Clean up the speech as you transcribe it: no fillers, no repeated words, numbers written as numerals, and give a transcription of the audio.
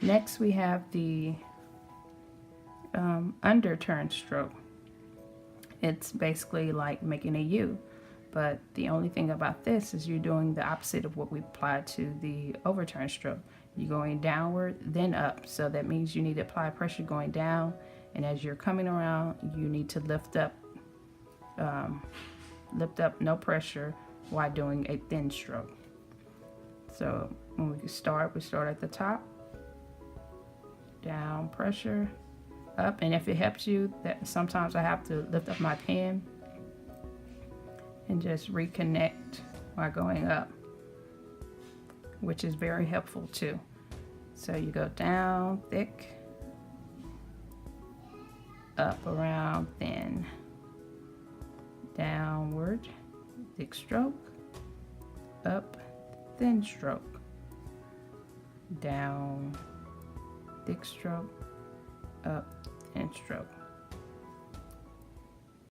Next we have the underturn stroke. It's basically like making a U, but the only thing about this is you're doing the opposite of what we applied to the overturn stroke. You're going downward, then up. So that means you need to apply pressure going down, and as you're coming around, you need to lift up, no pressure while doing a thin stroke. So when we start at the top, down pressure, up, and if it helps you, that sometimes I have to lift up my pen and just reconnect while going up, which is very helpful too. So you go down, thick, up, around, thin, downward, thick stroke, up, thin stroke, down, thick stroke, up, thin stroke.